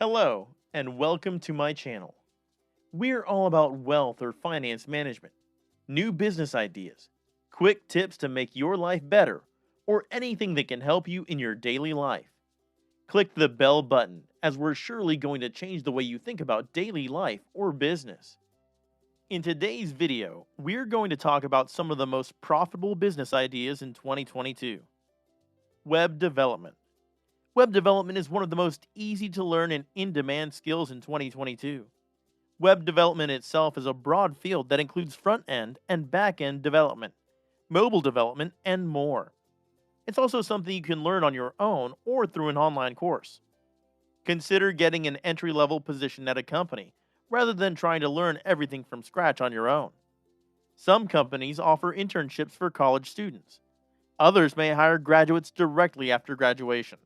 Hello, and welcome to my channel. We're all about wealth or finance management, new business ideas, quick tips to make your life better, or anything that can help you in your daily life. Click the bell button, as we're surely going to change the way you think about daily life or business. In today's video, we're going to talk about some of the most profitable business ideas in 2022. Web development. Web development is one of the most easy to learn and in demand skills in 2022. Web development itself is a broad field that includes front end and back end development, mobile development, and more. It's also something you can learn on your own or through an online course. Consider getting an entry level position at a company rather than trying to learn everything from scratch on your own. Some companies offer internships for college students. Others may hire graduates directly after graduation.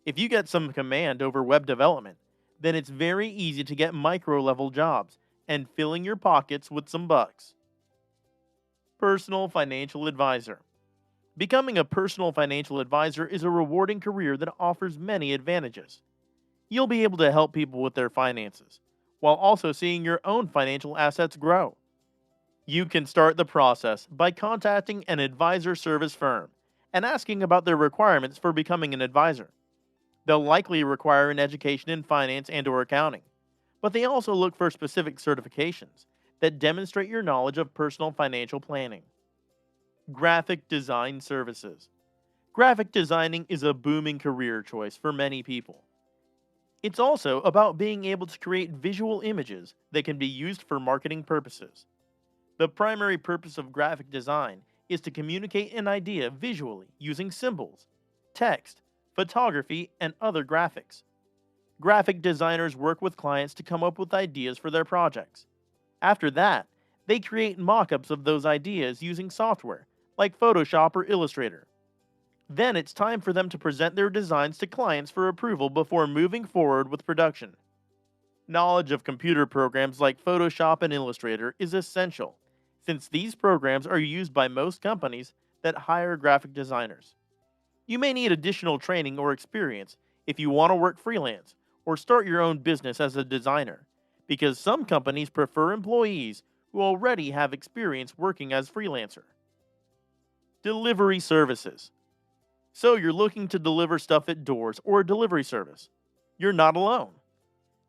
If you get some command over web development, then it's very easy to get micro level jobs and filling your pockets with some bucks. Personal financial advisor. Becoming a personal financial advisor is a rewarding career that offers many advantages. You'll be able to help people with their finances, while also seeing your own financial assets grow. You can start the process by contacting an advisor service firm and asking about their requirements for becoming an advisor. They'll likely require an education in finance and/or accounting, but they also look for specific certifications that demonstrate your knowledge of personal financial planning. Graphic design services. Graphic designing is a booming career choice for many people. It's also about being able to create visual images that can be used for marketing purposes. The primary purpose of graphic design is to communicate an idea visually using symbols, text, photography, and other graphics. Graphic designers work with clients to come up with ideas for their projects. After that, they create mock ups of those ideas using software like Photoshop or Illustrator. Then it's time for them to present their designs to clients for approval before moving forward with production. Knowledge of computer programs like Photoshop and Illustrator is essential, since these programs are used by most companies that hire graphic designers. You may need additional training or experience if you want to work freelance or start your own business as a designer, because some companies prefer employees who already have experience working as freelancer. Delivery services. So you're looking to deliver stuff at doors or a delivery service. You're not alone.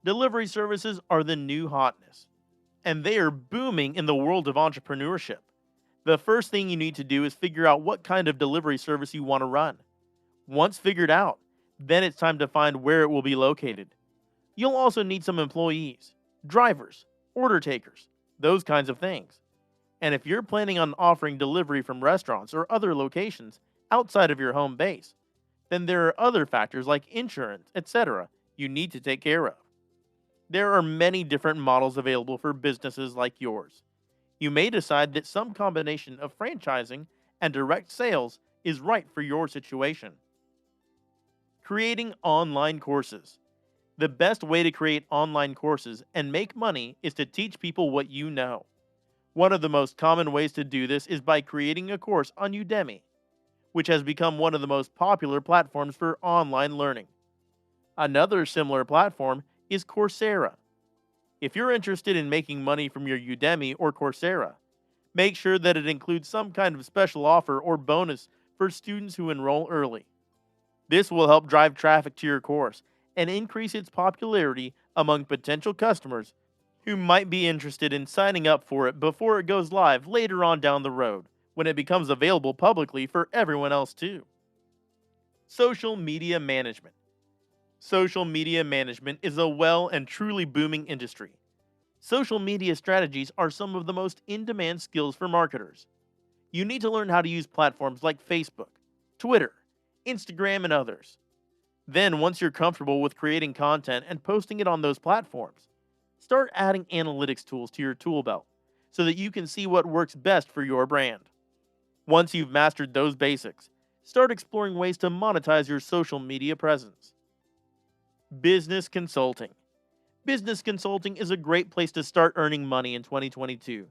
Delivery services are the new hotness, and they are booming in the world of entrepreneurship. The first thing you need to do is figure out what kind of delivery service you want to run. Once figured out, then it's time to find where it will be located. You'll also need some employees, drivers, order takers, those kinds of things. And if you're planning on offering delivery from restaurants or other locations outside of your home base, then there are other factors like insurance, etc., you need to take care of. There are many different models available for businesses like yours. You may decide that some combination of franchising and direct sales is right for your situation. Creating online courses. The best way to create online courses and make money is to teach people what you know. One of the most common ways to do this is by creating a course on Udemy, which has become one of the most popular platforms for online learning. Another similar platform is Coursera. If you're interested in making money from your Udemy or Coursera, make sure that it includes some kind of special offer or bonus for students who enroll early. This will help drive traffic to your course and increase its popularity among potential customers who might be interested in signing up for it before it goes live later on down the road, when it becomes available publicly for everyone else too. Social media management. Social media management is a well and truly booming industry. Social media strategies are some of the most in demand skills for marketers. You need to learn how to use platforms like Facebook, Twitter, Instagram, and others. Then, once you're comfortable with creating content and posting it on those platforms, start adding analytics tools to your tool belt so that you can see what works best for your brand. Once you've mastered those basics, start exploring ways to monetize your social media presence. Business consulting. Business consulting is a great place to start earning money in 2022.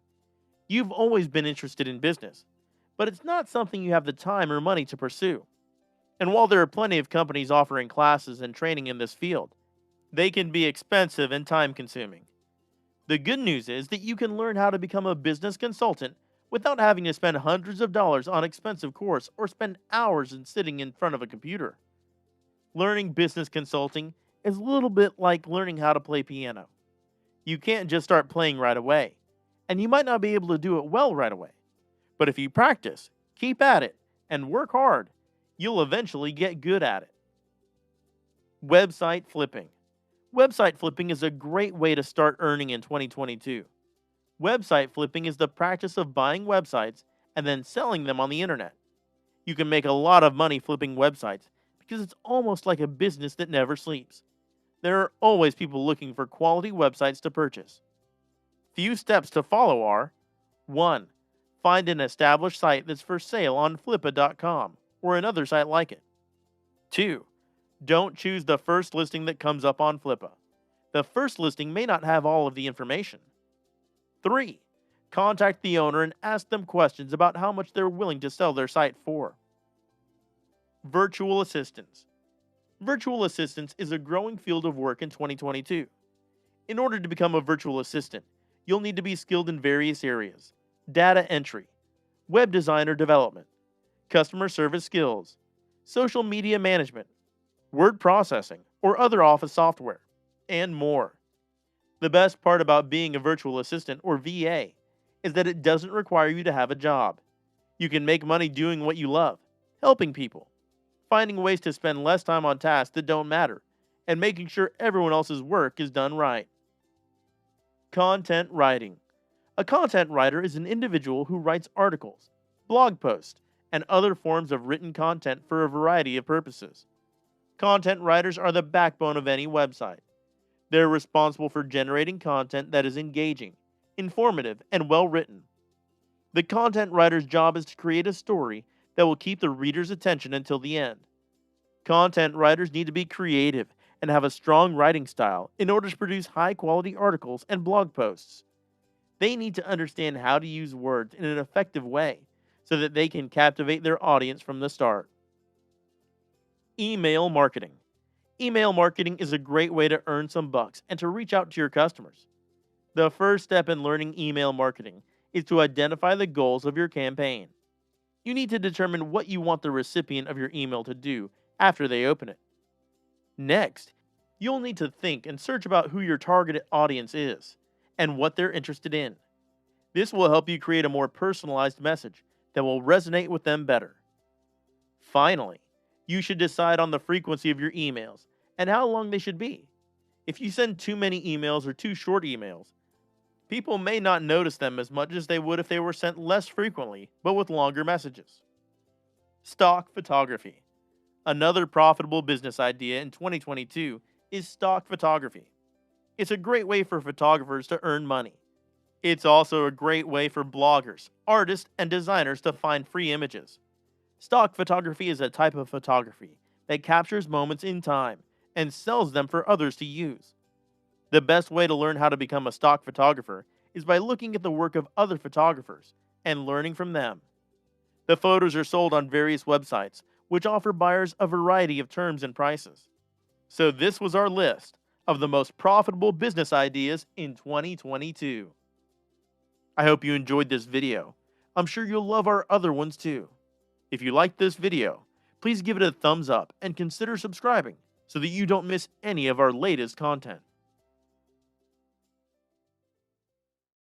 You've always been interested in business, but it's not something you have the time or money to pursue. And while there are plenty of companies offering classes and training in this field, They can be expensive and time consuming. The good news is that you can learn how to become a business consultant without having to spend hundreds of dollars on expensive course or spend hours in sitting in front of a computer. Learning business consulting is a little bit like learning how to play piano. You can't just start playing right away, and you might not be able to do it well right away. But if you practice, keep at it, and work hard, you'll eventually get good at it. Website flipping. Website flipping is a great way to start earning in 2022. Website flipping is the practice of buying websites and then selling them on the internet. You can make a lot of money flipping websites because it's almost like a business that never sleeps. There are always people looking for quality websites to purchase. Few steps to follow are: 1. Find an established site that's for sale on flippa.com or another site like it. 2. Don't choose the first listing that comes up on Flippa. The first listing may not have all of the information. 3. Contact the owner and ask them questions about how much they're willing to sell their site for. Virtual assistants. Virtual assistants is a growing field of work in 2022. In order to become a virtual assistant, you'll need to be skilled in various areas: data entry, web designer development, customer service skills, social media management, word processing, or other office software, and more. The best part about being a virtual assistant or VA is that it doesn't require you to have a job. You can make money doing what you love, helping people, finding ways to spend less time on tasks that don't matter, and making sure everyone else's work is done right. Content writing. A content writer is an individual who writes articles, blog posts, and other forms of written content for a variety of purposes. Content writers are the backbone of any website. They're responsible for generating content that is engaging, informative, and well written. The content writer's job is to create a story that will keep the reader's attention until the end. Content writers need to be creative and have a strong writing style in order to produce high quality articles and blog posts. They need to understand how to use words in an effective way so that they can captivate their audience from the start. Email marketing. Email marketing is a great way to earn some bucks and to reach out to your customers. The first step in learning email marketing is to identify the goals of your campaign. You need to determine what you want the recipient of your email to do after they open it. Next, you'll need to think and search about who your target audience is and what they're interested in. This will help you create a more personalized message that will resonate with them better. Finally, you should decide on the frequency of your emails and how long they should be. If you send too many emails or too short emails, people may not notice them as much as they would if they were sent less frequently but with longer messages. Stock photography. Another profitable business idea in 2022 is stock photography. It's a great way for photographers to earn money. It's also a great way for bloggers, artists, and designers to find free images. Stock photography is a type of photography that captures moments in time and sells them for others to use. The best way to learn how to become a stock photographer is by looking at the work of other photographers and learning from them. The photos are sold on various websites, which offer buyers a variety of terms and prices. So this was our list of the most profitable business ideas in 2022. I hope you enjoyed this video. I'm sure you'll love our other ones too. If you liked this video, please give it a thumbs up and consider subscribing so that you don't miss any of our latest content.